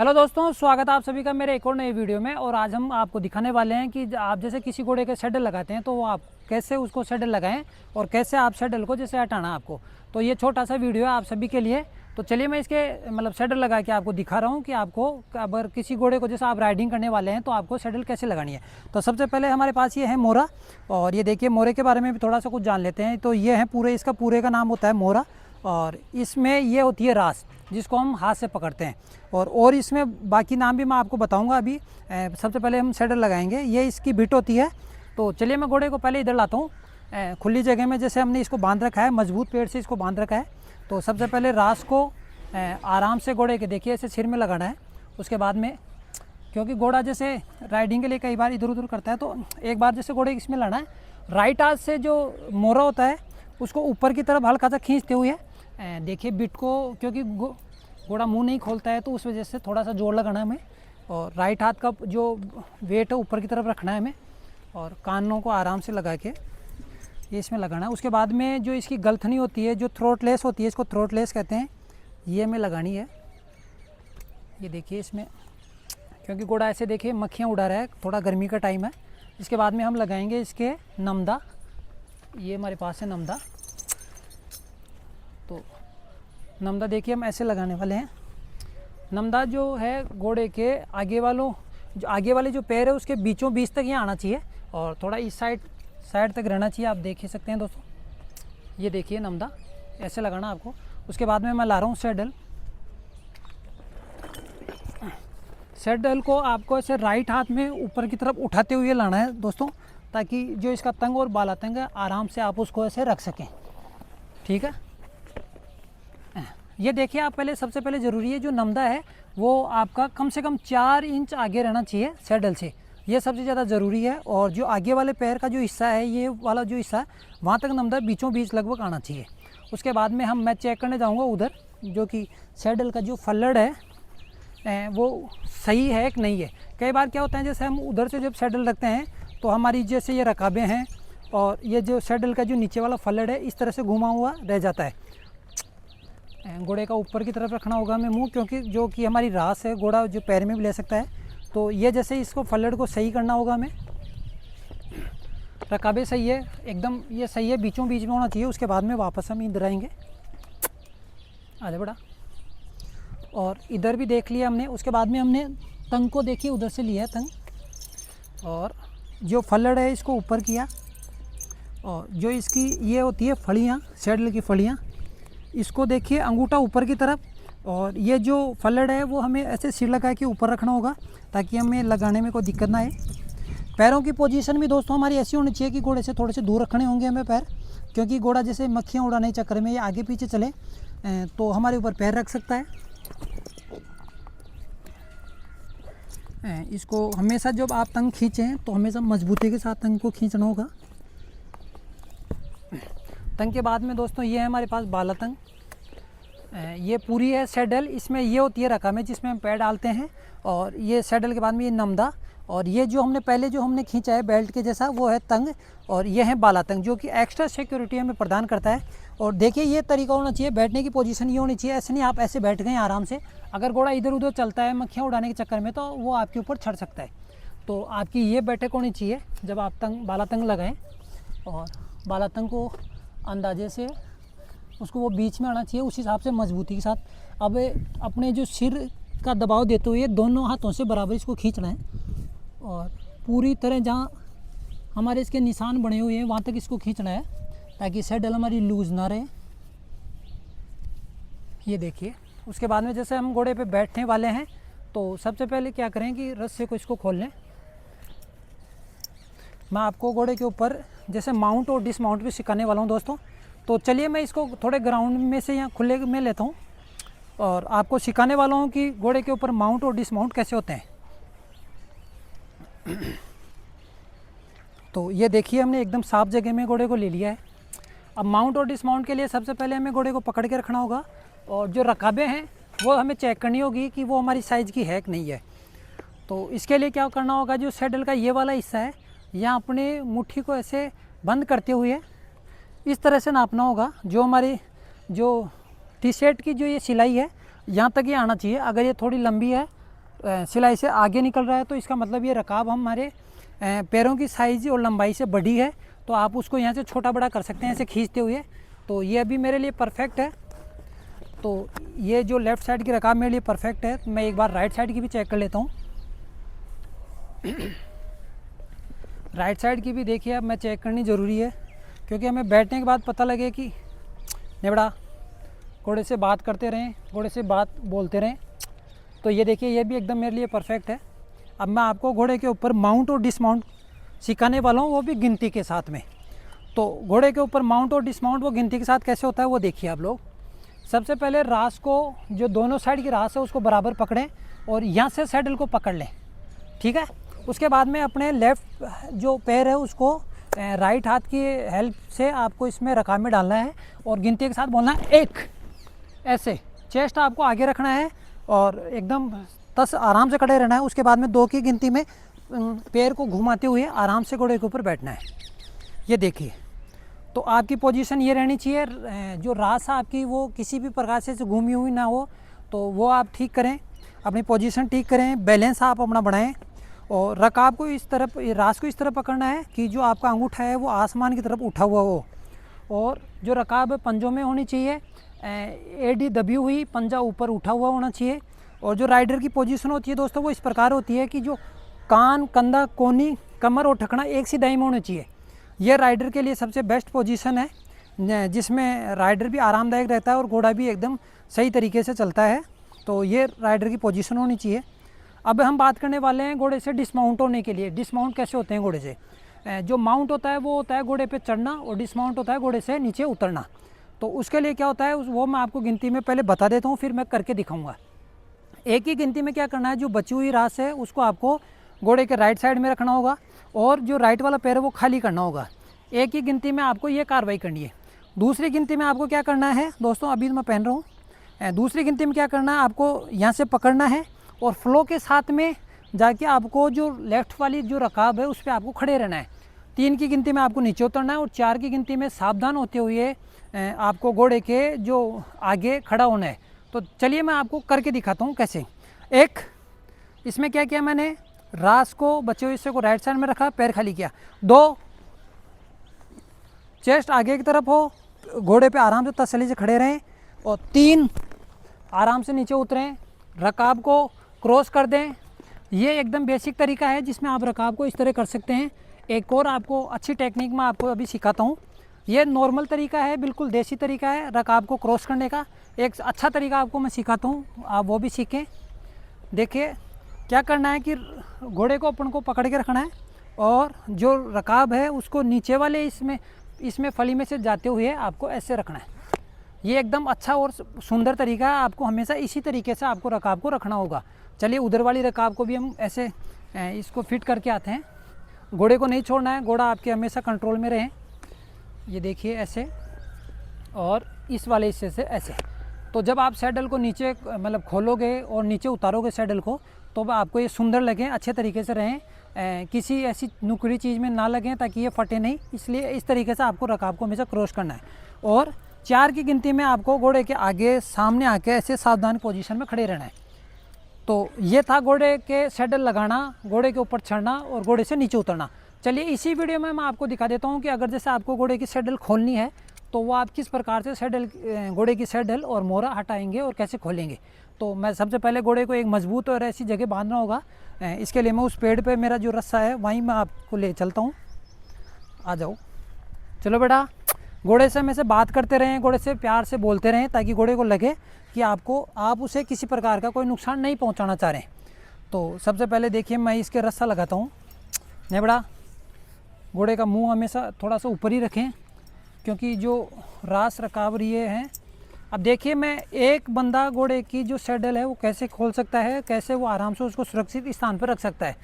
Hello दोस्तों, स्वागत है आप सभी का मेरे एक और नए वीडियो में। और आज हम आपको दिखाने वाले हैं कि आप जैसे किसी घोड़े के सैडल लगाते हैं तो वो आप कैसे उसको सैडल लगाएं और कैसे आप सैडल को जैसे हटाना आपको। तो ये छोटा सा वीडियो है आप सभी के लिए। तो चलिए मैं इसके सैडल लगा के आपको दिखा रहा हूँ कि आपको अगर किसी घोड़े को जैसे आप राइडिंग करने वाले हैं तो आपको सैडल कैसे लगानी है। तो सबसे पहले हमारे पास ये है मोरा, और ये देखिए मोरे के बारे में भी थोड़ा सा कुछ जान लेते हैं। तो ये है इसका पूरे का नाम होता है मोरा, और इसमें ये होती है रास जिसको हम हाथ से पकड़ते हैं। और इसमें बाकी नाम भी मैं आपको बताऊंगा अभी। सबसे पहले हम सैडल लगाएंगे। ये इसकी बिट होती है। तो चलिए मैं घोड़े को पहले इधर लाता हूँ खुली जगह में, जैसे हमने इसको बांध रखा है, मजबूत पेड़ से इसको बांध रखा है। तो सबसे पहले रास को आराम से घोड़े के देखिए ऐसे सिर में लगाना है। उसके बाद में क्योंकि घोड़ा जैसे राइडिंग के लिए कई बार इधर उधर करता है, तो एक बार जैसे घोड़े इसमें लाना है, राइट हाथ से जो मोरा होता है उसको ऊपर की तरफ हल्का सा खींचते हुए देखिए बिट को, क्योंकि घोड़ा मुंह नहीं खोलता है तो उस वजह से थोड़ा सा जोर लगाना है हमें। और राइट हाथ का जो वेट है ऊपर की तरफ रखना है हमें, और कानों को आराम से लगा के ये इसमें लगाना है। उसके बाद में जो इसकी गलथनी होती है, जो थ्रोटलेस होती है, इसको थ्रोटलेस कहते हैं, ये हमें लगानी है। ये देखिए इसमें, क्योंकि घोड़ा ऐसे देखिए मक्खियाँ उड़ा रहा है, थोड़ा गर्मी का टाइम है। इसके बाद में हम लगाएंगे इसके नमदा। ये हमारे पास है नमदा। तो नमदा देखिए हम ऐसे लगाने वाले हैं। नमदा जो है घोड़े के आगे वाले जो पैर है उसके बीचों बीच तक ये आना चाहिए, और थोड़ा इस साइड तक रहना चाहिए। आप देख ही सकते हैं दोस्तों, ये देखिए नमदा ऐसे लगाना आपको। उसके बाद में मैं ला रहा हूँ सैडल। सैडल को आपको ऐसे राइट हाथ में ऊपर की तरफ उठाते हुए लाना है दोस्तों, ताकि जो इसका तंग और बाला तंग है आराम से आप उसको ऐसे रख सकें। ठीक है, ये देखिए आप पहले सबसे पहले ज़रूरी है जो नमदा है वो आपका कम से कम 4 इंच आगे रहना चाहिए सैडल से, ये सबसे ज़्यादा ज़रूरी है। और जो आगे वाले पैर का जो हिस्सा है, ये वाला जो हिस्सा है, वहाँ तक नमदा बीचों बीच लगभग आना चाहिए। उसके बाद में मैं चेक करने जाऊँगा उधर, जो कि सैडल का जो फल्लड़ है वो सही है कि नहीं है। कई बार क्या होता है, जैसे हम उधर से जब सैडल रखते हैं तो हमारी जैसे ये रकाबें हैं और ये जो सैडल का जो नीचे वाला फल्लड़ है इस तरह से घुमा हुआ रह जाता है। घोड़े का ऊपर की तरफ रखना होगा हमें मुंह, क्योंकि जो कि हमारी रास है घोड़ा जो पैर में भी ले सकता है। तो ये जैसे इसको फल्लड़ को सही करना होगा हमें। रकाबे सही है एकदम, ये सही है, बीचों बीच में होना चाहिए। उसके बाद में वापस हम इधर आएंगे, आगे बढ़ा, और इधर भी देख लिया हमने। उसके बाद में हमने तंग को देखिए उधर से लिया तंग, और जो फल्लड़ है इसको ऊपर किया, और जो इसकी ये होती है फलियाँ, सैडल की फलियाँ, इसको देखिए अंगूठा ऊपर की तरफ, और ये जो फल्लड़ है वो हमें ऐसे सिर लगा के ऊपर रखना होगा ताकि हमें लगाने में कोई दिक्कत ना आए। पैरों की पोजीशन भी दोस्तों हमारी ऐसी होनी चाहिए कि घोड़े से थोड़े से दूर रखने होंगे हमें पैर, क्योंकि घोड़ा जैसे मक्खियाँ उड़ाने के चक्कर में ये आगे पीछे चले तो हमारे ऊपर पैर रख सकता है। इसको हमेशा जब आप तंग खींचें तो हमेशा मजबूती के साथ तंग को खींचना होगा। तंग के बाद में दोस्तों ये है हमारे पास बाला तंग। ये पूरी है सैडल, इसमें ये होती है रकम है जिसमें हम पैर डालते हैं, और ये सैडल के बाद में ये नमदा, और ये जो हमने पहले जो हमने खींचा है बेल्ट के जैसा वो है तंग, और ये है बाला तंग जो कि एक्स्ट्रा सिक्योरिटी हमें प्रदान करता है। और देखिए ये तरीका होना चाहिए, बैठने की पोजीशन ये होनी चाहिए, ऐसे नहीं आप ऐसे बैठ गए आराम से। अगर घोड़ा इधर उधर चलता है मक्खियाँ उड़ाने के चक्कर में तो वो आपके ऊपर चढ़ सकता है। तो आपकी ये बैठक होनी चाहिए जब आप बाला तंग लगाएँ, और बाला तंग को अंदाजे से उसको वो बीच में आना चाहिए, उस हिसाब से मजबूती के साथ। अब अपने जो सिर का दबाव देते हुए दोनों हाथों से बराबर इसको खींचना है, और पूरी तरह जहाँ हमारे इसके निशान बने हुए हैं वहाँ तक इसको खींचना है ताकि सैडल हमारी लूज़ ना रहे। ये देखिए, उसके बाद में जैसे हम घोड़े पे बैठने वाले हैं तो सबसे पहले क्या करें कि रस्से को इसको खोल लें। मैं आपको घोड़े के ऊपर जैसे माउंट और डिसमाउंट भी सिखाने वाला हूँ दोस्तों। तो चलिए मैं इसको थोड़े ग्राउंड में से यहाँ खुले में लेता हूँ और आपको सिखाने वाला हूँ कि घोड़े के ऊपर माउंट और डिसमाउंट कैसे होते हैं। तो ये देखिए हमने एकदम साफ जगह में घोड़े को ले लिया है। अब माउंट और डिसमाउंट के लिए सबसे पहले हमें घोड़े को पकड़ के रखना होगा, और जो रकाबें हैं वो हमें चेक करनी होगी कि वो हमारी साइज़ की है कि नहीं है। तो इसके लिए क्या करना होगा, जो सैडल का ये वाला हिस्सा है यहाँ अपने मुट्ठी को ऐसे बंद करते हुए इस तरह से नापना होगा। जो हमारी जो टी शर्ट की जो ये सिलाई है यहाँ तक ये आना चाहिए। अगर ये थोड़ी लंबी है सिलाई से आगे निकल रहा है तो इसका मतलब ये रकाब हमारे पैरों की साइज़ और लंबाई से बड़ी है, तो आप उसको यहाँ से छोटा बड़ा कर सकते हैं ऐसे खींचते हुए। तो ये अभी मेरे लिए परफेक्ट है। तो ये जो लेफ़्ट साइड की रकाब मेरे लिए परफेक्ट है। मैं एक बार राइट साइड की भी चेक कर लेता हूँ। राइट साइड की भी देखिए अब मैं चेक करनी ज़रूरी है, क्योंकि हमें बैठने के बाद पता लगे कि नेबड़ा घोड़े से बात करते रहें, घोड़े से बात बोलते रहें। तो ये देखिए ये भी एकदम मेरे लिए परफेक्ट है। अब मैं आपको घोड़े के ऊपर माउंट और डिसमाउंट सिखाने वाला हूँ, वो भी गिनती के साथ में। तो घोड़े के ऊपर माउंट और डिसमाउंट वो गिनती के साथ कैसे होता है वो देखिए आप लोग। सबसे पहले रास को, जो दोनों साइड की रास है उसको बराबर पकड़ें और यहाँ से सैडल को पकड़ लें, ठीक है। उसके बाद में अपने लेफ़्ट जो पैर है उसको राइट हाथ की हेल्प से आपको इसमें रकाब में डालना है और गिनती के साथ बोलना है 1। ऐसे चेस्ट आपको आगे रखना है और एकदम तस आराम से खड़े रहना है। उसके बाद में 2 की गिनती में पैर को घुमाते हुए आराम से घोड़े के ऊपर बैठना है। ये देखिए, तो आपकी पोजीशन ये रहनी चाहिए, जो रास है आपकी वो किसी भी प्रकार से घूमी हुई ना हो, तो वो आप ठीक करें, अपनी पोजीशन ठीक करें, बैलेंस आप अपना बढ़ाएं और रकाब को इस तरफ, रास को इस तरफ पकड़ना है कि जो आपका अंगूठा है वो आसमान की तरफ उठा हुआ हो और जो रकाब पंजों में होनी चाहिए एडी दबी हुई, पंजा ऊपर उठा हुआ होना चाहिए। और जो राइडर की पोजीशन होती है दोस्तों वो इस प्रकार होती है कि जो कान, कंधा, कोनी, कमर और ठकना एक सी दाई में होना चाहिए। यह राइडर के लिए सबसे बेस्ट पोजीशन है, जिसमें राइडर भी आरामदायक रहता है और घोड़ा भी एकदम सही तरीके से चलता है। तो ये राइडर की पोजीशन होनी चाहिए। अब हम बात करने वाले हैं घोड़े से डिसमाउंट होने के लिए। डिसमाउंट कैसे होते हैं घोड़े से? जो माउंट होता है वो होता है घोड़े पे चढ़ना और डिसमाउंट होता है घोड़े से नीचे उतरना। तो उसके लिए क्या होता है वो मैं आपको गिनती में पहले बता देता हूँ, फिर मैं करके दिखाऊंगा। एक ही गिनती में क्या करना है, जो बची हुई रास है उसको आपको घोड़े के राइट साइड में रखना होगा और जो राइट वाला पैर है वो खाली करना होगा। एक ही गिनती में आपको ये कार्रवाई करनी है। दूसरी गिनती में आपको क्या करना है दोस्तों, अभी मैं पहन रहा हूँ, दूसरी गिनती में क्या करना है, आपको यहाँ से पकड़ना है और फ्लो के साथ में जाके आपको जो लेफ़्ट वाली जो रकाब है उस पर आपको खड़े रहना है। 3 की गिनती में आपको नीचे उतरना है और 4 की गिनती में सावधान होते हुए आपको घोड़े के जो आगे खड़ा होना है। तो चलिए मैं आपको करके दिखाता हूँ कैसे। एक, इसमें क्या किया मैंने, रास को बचे हुए हिस्से को राइट साइड में रखा, पैर खाली किया। 2, चेस्ट आगे की तरफ हो, घोड़े पे आराम से तसल्ली से खड़े रहें। और 3, आराम से नीचे उतरें, रकाब को क्रॉस कर दें। ये एकदम बेसिक तरीका है जिसमें आप रकाब को इस तरह कर सकते हैं। एक और आपको अच्छी टेक्निक मैं आपको अभी सिखाता हूँ। ये नॉर्मल तरीका है, बिल्कुल देसी तरीका है रकाब को क्रॉस करने का। एक अच्छा तरीका आपको मैं सिखाता हूँ, आप वो भी सीखें। देखिए क्या करना है कि घोड़े को अपन को पकड़ के रखना है और जो रकाब है उसको नीचे वाले इसमें फली में से जाते हुए आपको ऐसे रखना है। ये एकदम अच्छा और सुंदर तरीका है, आपको हमेशा इसी तरीके से आपको रकाब को रखना होगा। चलिए उधर वाली रकाब को भी हम ऐसे इसको फिट करके आते हैं। घोड़े को नहीं छोड़ना है, घोड़ा आपके हमेशा कंट्रोल में रहे। ये देखिए ऐसे, और इस वाले हिस्से से ऐसे। तो जब आप सैडल को नीचे मतलब खोलोगे और नीचे उतारोगे सैडल को, तो आपको ये सुंदर लगे, अच्छे तरीके से रहें, किसी ऐसी नुकड़ी चीज़ में ना लगें ताकि ये फटे नहीं। इसलिए इस तरीके से आपको रकाब को हमेशा क्रॉस करना है। और 4 की गिनती में आपको घोड़े के आगे सामने आके ऐसे सावधान पोजीशन में खड़े रहना है। तो ये था घोड़े के सैडल लगाना, घोड़े के ऊपर चढ़ना और घोड़े से नीचे उतरना। चलिए इसी वीडियो में मैं आपको दिखा देता हूँ कि अगर जैसे आपको घोड़े की सैडल खोलनी है तो वो आप किस प्रकार से सैडल, घोड़े की सैडल और मोहरा हटाएंगे और कैसे खोलेंगे। तो मैं सबसे पहले घोड़े को एक मजबूत और ऐसी जगह बांधना होगा। इसके लिए मैं उस पेड़ पे मेरा जो रस्सा है वहीं मैं आपको ले चलता हूँ। आ जाओ, चलो बेटा। घोड़े से हमें से बात करते रहें, घोड़े से प्यार से बोलते रहें ताकि घोड़े को लगे कि आप उसे किसी प्रकार का कोई नुकसान नहीं पहुँचाना चाह रहे हैं। तो सबसे पहले देखिए मैं इसके रस्सा लगाता हूँ। नहीं बेटा, घोड़े का मुँह हमेशा थोड़ा सा ऊपर ही रखें क्योंकि जो रास रकाब ये हैं। अब देखिए मैं एक बंदा घोड़े की जो सैडल है वो कैसे खोल सकता है, कैसे वो आराम से उसको सुरक्षित स्थान पर रख सकता है।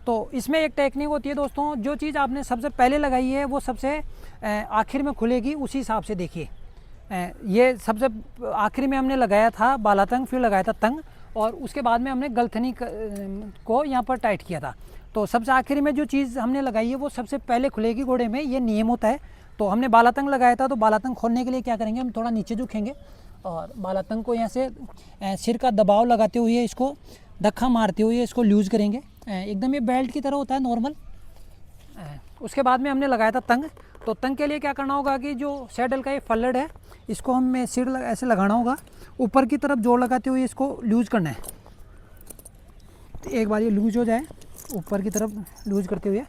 तो इसमें एक टेक्निक होती है दोस्तों, जो चीज़ आपने सबसे पहले लगाई है वो सबसे आखिर में खुलेगी, उसी हिसाब से देखिए। ये सबसे आखिर में हमने लगाया था बालातंग, फिर लगाया था तंग और उसके बाद में हमने गलथनी को यहाँ पर टाइट किया था। तो सबसे आखिर में जो चीज़ हमने लगाई है वो सबसे पहले खुलेगी घोड़े में, ये नियम होता है। तो हमने बालातंग लगाया था, तो बालातंग खोलने के लिए क्या करेंगे, हम थोड़ा नीचे झुकेंगे और बालातंग को यहाँ से सिर का दबाव लगाते हुए इसको धक्का मारते हुए इसको लूज़ करेंगे। एकदम ये बेल्ट की तरह होता है नॉर्मल। उसके बाद में हमने लगाया था तंग। तो तंग के लिए क्या करना होगा कि जो सैडल का ये फल्लड़ है इसको हमें ऐसे लगाना होगा, ऊपर की तरफ जोर लगाते हुए इसको लूज़ करना है। तो एक बार ये लूज़ हो जाए, ऊपर की तरफ लूज़ करते हुए,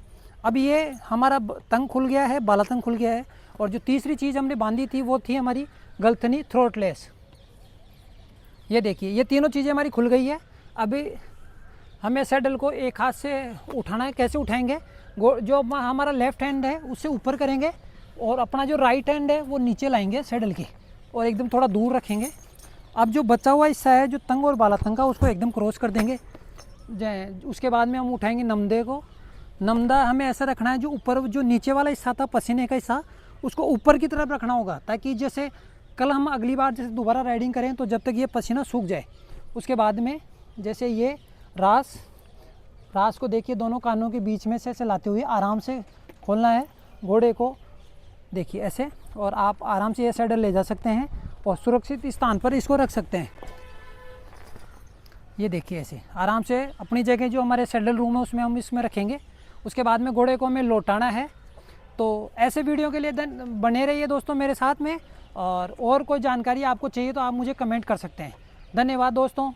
अब ये हमारा तंग खुल गया है, बाला तंग खुल गया है। और जो तीसरी चीज़ हमने बांधी थी वो थी हमारी गलथनी थ्रोटलेस। ये देखिए ये तीनों चीज़ें हमारी खुल गई है। अभी हमें सैडल को एक हाथ से उठाना है। कैसे उठाएंगे? जो हमारा लेफ़्ट हैंड है उससे ऊपर करेंगे और अपना जो राइट हैंड है वो नीचे लाएंगे सैडल की और एकदम थोड़ा दूर रखेंगे। अब जो बचा हुआ हिस्सा है जो तंग और बाला तंग का, उसको एकदम क्रॉस कर देंगे। उसके बाद में हम उठाएंगे नमदे को। नमदा हमें ऐसा रखना है, जो ऊपर जो नीचे वाला हिस्सा था पसीने का हिस्सा, उसको ऊपर की तरफ रखना होगा, ताकि जैसे कल हम अगली बार जैसे दोबारा राइडिंग करें तो जब तक ये पसीना सूख जाए। उसके बाद में जैसे ये रास को देखिए, दोनों कानों के बीच में से ऐसे लाते हुए आराम से खोलना है घोड़े को, देखिए ऐसे। और आप आराम से ये सैडल ले जा सकते हैं और सुरक्षित स्थान पर इसको रख सकते हैं। ये देखिए ऐसे आराम से अपनी जगह जो हमारे सैडल रूम है उसमें हम इसमें रखेंगे। उसके बाद में घोड़े को हमें लौटाना है। तो ऐसे वीडियो के लिए बने रहिए दोस्तों मेरे साथ में, और कोई जानकारी आपको चाहिए तो आप मुझे कमेंट कर सकते हैं। धन्यवाद दोस्तों।